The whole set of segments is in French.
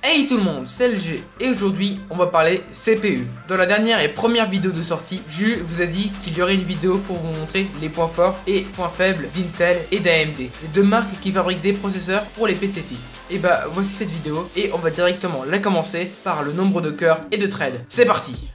Hey tout le monde, c'est LG et aujourd'hui on va parler CPU. Dans la dernière et première vidéo de sortie, je vous ai dit qu'il y aurait une vidéo pour vous montrer les points forts et points faibles d'Intel et d'AMD, les deux marques qui fabriquent des processeurs pour les PC fixes. Et bah voici cette vidéo et on va directement la commencer par le nombre de cœurs et de threads. C'est parti!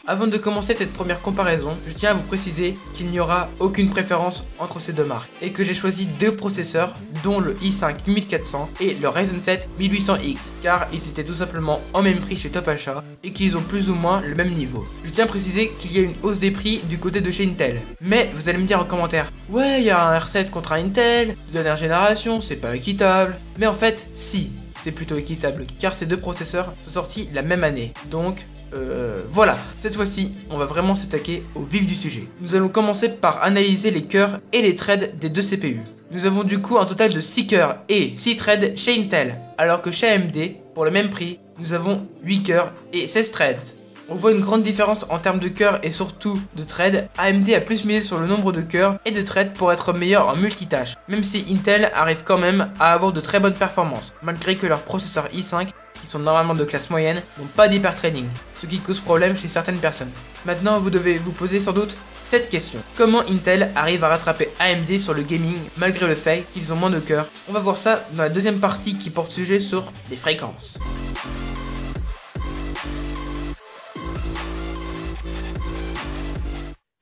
Avant de commencer cette première comparaison, je tiens à vous préciser qu'il n'y aura aucune préférence entre ces deux marques et que j'ai choisi deux processeurs dont le i5 8400 et le Ryzen 7 1800X car ils étaient tout simplement en même prix chez Top Achat et qu'ils ont plus ou moins le même niveau. Je tiens à préciser qu'il y a une hausse des prix du côté de chez Intel. Mais vous allez me dire en commentaire, ouais il y a un R7 contre un Intel, de dernière génération, c'est pas équitable. Mais en fait, si, c'est plutôt équitable car ces deux processeurs sont sortis la même année. Donc voilà, cette fois-ci, on va vraiment s'attaquer au vif du sujet. Nous allons commencer par analyser les cœurs et les threads des deux CPU. Nous avons du coup un total de 6 cœurs et 6 threads chez Intel, alors que chez AMD, pour le même prix, nous avons 8 cœurs et 16 threads. On voit une grande différence en termes de cœurs et surtout de threads. AMD a plus misé sur le nombre de cœurs et de threads pour être meilleur en multitâche, même si Intel arrive quand même à avoir de très bonnes performances, malgré que leurs processeurs i5 qui sont normalement de classe moyenne, n'ont pas d'hyperthreading, ce qui cause problème chez certaines personnes. Maintenant, vous devez vous poser sans doute cette question. Comment Intel arrive à rattraper AMD sur le gaming, malgré le fait qu'ils ont moins de cœurs? On va voir ça dans la deuxième partie qui porte sujet sur les fréquences.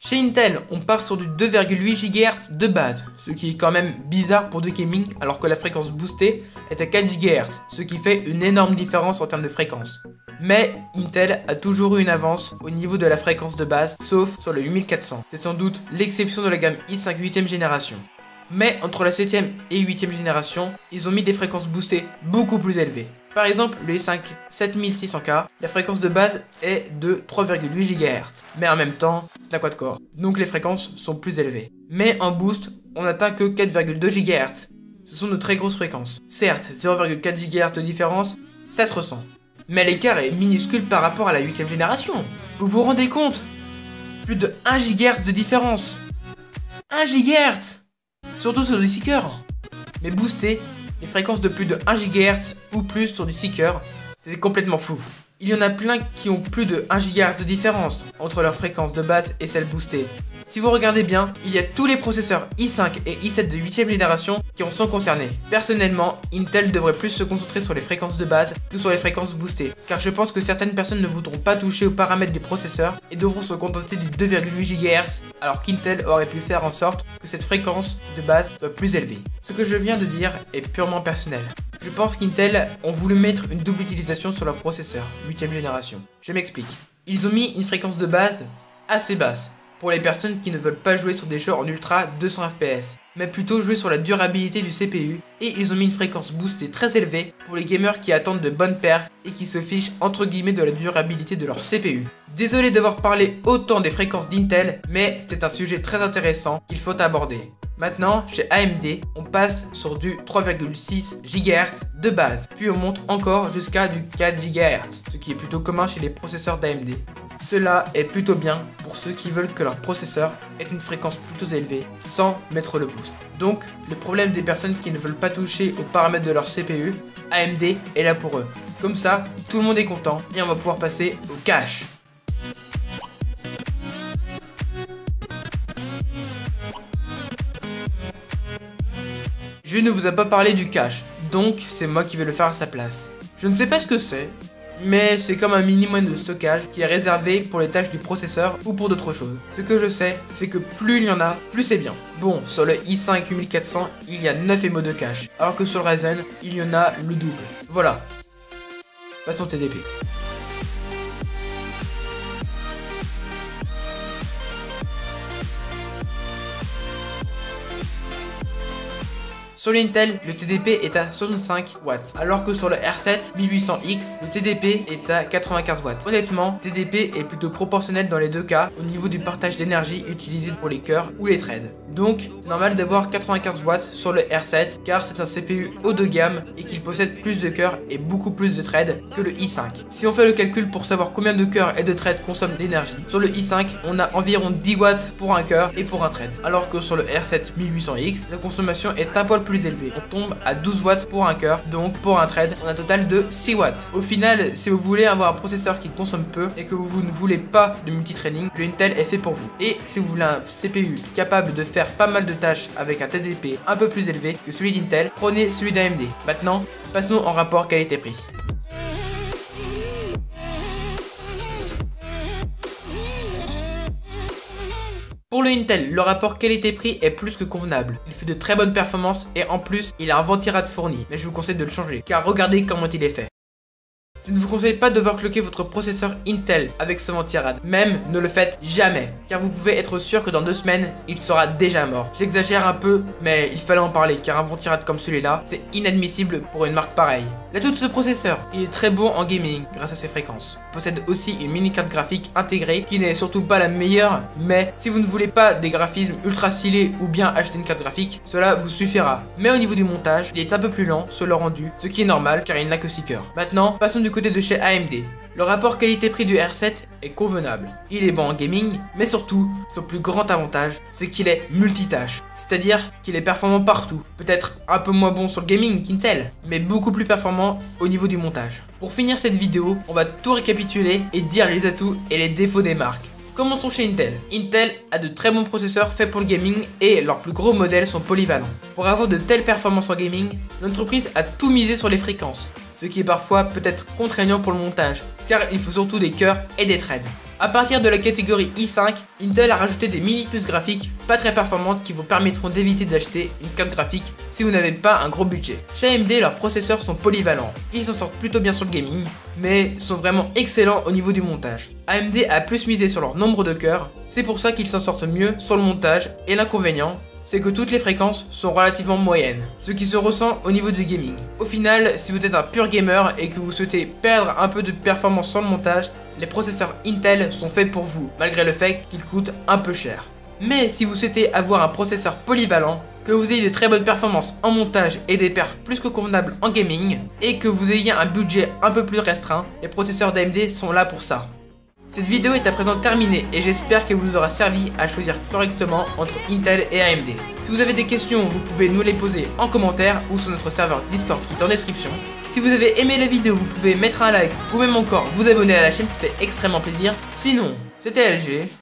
Chez Intel, on part sur du 2,8 GHz de base, ce qui est quand même bizarre pour du gaming alors que la fréquence boostée est à 4 GHz, ce qui fait une énorme différence en termes de fréquence. Mais Intel a toujours eu une avance au niveau de la fréquence de base, sauf sur le 8400. C'est sans doute l'exception de la gamme i5 8ème génération. Mais entre la 7ème et 8ème génération, ils ont mis des fréquences boostées beaucoup plus élevées. Par exemple, le i5 7600K, la fréquence de base est de 3,8 GHz. Mais en même temps, c'est un quad-core, donc les fréquences sont plus élevées. Mais en boost, on n'atteint que 4,2 GHz. Ce sont de très grosses fréquences. Certes, 0,4 GHz de différence, ça se ressent. Mais l'écart est minuscule par rapport à la 8ème génération. Vous vous rendez compte? Plus de 1 GHz de différence. 1 GHz! Surtout sur du 6 cœurs. Mais boosté, les fréquences de plus de 1 GHz ou plus sur du 6 cœurs, c'est complètement fou. Il y en a plein qui ont plus de 1 GHz de différence entre leur fréquence de base et celle boostée. Si vous regardez bien, il y a tous les processeurs i5 et i7 de 8ème génération qui en sont concernés. Personnellement, Intel devrait plus se concentrer sur les fréquences de base que sur les fréquences boostées, car je pense que certaines personnes ne voudront pas toucher aux paramètres du processeur et devront se contenter du 2,8 GHz, alors qu'Intel aurait pu faire en sorte que cette fréquence de base soit plus élevée. Ce que je viens de dire est purement personnel. Je pense qu'Intel ont voulu mettre une double utilisation sur leur processeur, 8ème génération. Je m'explique. Ils ont mis une fréquence de base assez basse, pour les personnes qui ne veulent pas jouer sur des jeux en ultra 200 fps, mais plutôt jouer sur la durabilité du CPU, et ils ont mis une fréquence boostée très élevée pour les gamers qui attendent de bonnes perfs et qui se fichent entre guillemets de la durabilité de leur CPU. Désolé d'avoir parlé autant des fréquences d'Intel, mais c'est un sujet très intéressant qu'il faut aborder. Maintenant, chez AMD, on passe sur du 3,6 GHz de base, puis on monte encore jusqu'à du 4 GHz, ce qui est plutôt commun chez les processeurs d'AMD. Cela est plutôt bien pour ceux qui veulent que leur processeur ait une fréquence plutôt élevée sans mettre le boost. Donc, le problème des personnes qui ne veulent pas toucher aux paramètres de leur CPU, AMD est là pour eux. Comme ça, tout le monde est content et on va pouvoir passer au cache. Je ne vous ai pas parlé du cache, donc c'est moi qui vais le faire à sa place. Je ne sais pas ce que c'est, mais c'est comme un mini moyen de stockage qui est réservé pour les tâches du processeur ou pour d'autres choses. Ce que je sais, c'est que plus il y en a, plus c'est bien. Bon, sur le i5 8400, il y a 9 émaux de cache, alors que sur le Ryzen, il y en a le double. Voilà. Passons au TDP. Sur l'Intel, le TDP est à 65 watts, alors que sur le R7 1800X, le TDP est à 95 watts. Honnêtement, TDP est plutôt proportionnel dans les deux cas au niveau du partage d'énergie utilisé pour les cœurs ou les threads. Donc c'est normal d'avoir 95 watts sur le R7 car c'est un CPU haut de gamme et qu'il possède plus de cœurs et beaucoup plus de threads que le i5. Si on fait le calcul pour savoir combien de cœurs et de threads consomment d'énergie, sur le i5 on a environ 10 watts pour un cœur et pour un thread, alors que sur le R7 1800X la consommation est un poil plus élevée. On tombe à 12 watts pour un cœur, donc pour un thread on a un total de 6 watts. Au final, si vous voulez avoir un processeur qui consomme peu et que vous ne voulez pas de multithreading, le Intel est fait pour vous. Et si vous voulez un CPU capable de faire pas mal de tâches avec un TDP un peu plus élevé que celui d'Intel, prenez celui d'AMD. Maintenant, passons en rapport qualité-prix. Pour le Intel, le rapport qualité-prix est plus que convenable. Il fait de très bonnes performances et en plus, il a un ventirad fourni. Mais je vous conseille de le changer, car regardez comment il est fait. Je ne vous conseille pas d'overclocker votre processeur Intel avec ce ventirad. Même, ne le faites jamais, car vous pouvez être sûr que dans 2 semaines, il sera déjà mort. J'exagère un peu, mais il fallait en parler, car un ventirad comme celui-là, c'est inadmissible pour une marque pareille. L'atout de ce processeur, il est très bon en gaming grâce à ses fréquences. Il possède aussi une mini carte graphique intégrée qui n'est surtout pas la meilleure, mais si vous ne voulez pas des graphismes ultra stylés ou bien acheter une carte graphique, cela vous suffira. Mais au niveau du montage, il est un peu plus lent sur le rendu, ce qui est normal car il n'a que 6 cœurs. Maintenant, passons du côté de chez AMD. Le rapport qualité-prix du R7 est convenable. Il est bon en gaming, mais surtout, son plus grand avantage, c'est qu'il est multitâche. C'est-à-dire qu'il est performant partout. Peut-être un peu moins bon sur le gaming qu'Intel, mais beaucoup plus performant au niveau du montage. Pour finir cette vidéo, on va tout récapituler et dire les atouts et les défauts des marques. Commençons chez Intel. Intel a de très bons processeurs faits pour le gaming et leurs plus gros modèles sont polyvalents. Pour avoir de telles performances en gaming, l'entreprise a tout misé sur les fréquences, ce qui est parfois peut-être contraignant pour le montage, car il faut surtout des cœurs et des threads. A partir de la catégorie i5, Intel a rajouté des mini puces graphiques pas très performantes qui vous permettront d'éviter d'acheter une carte graphique si vous n'avez pas un gros budget. Chez AMD, leurs processeurs sont polyvalents. Ils s'en sortent plutôt bien sur le gaming, mais sont vraiment excellents au niveau du montage. AMD a plus misé sur leur nombre de cœurs, c'est pour ça qu'ils s'en sortent mieux sur le montage, et l'inconvénient, c'est que toutes les fréquences sont relativement moyennes, ce qui se ressent au niveau du gaming. Au final, si vous êtes un pur gamer et que vous souhaitez perdre un peu de performance sur le montage, les processeurs Intel sont faits pour vous, malgré le fait qu'ils coûtent un peu cher. Mais si vous souhaitez avoir un processeur polyvalent, que vous ayez de très bonnes performances en montage et des perfs plus que convenables en gaming, et que vous ayez un budget un peu plus restreint, les processeurs d'AMD sont là pour ça. Cette vidéo est à présent terminée et j'espère qu'elle vous aura servi à choisir correctement entre Intel et AMD. Si vous avez des questions, vous pouvez nous les poser en commentaire ou sur notre serveur Discord qui est en description. Si vous avez aimé la vidéo, vous pouvez mettre un like ou même encore vous abonner à la chaîne, ça fait extrêmement plaisir. Sinon, c'était LG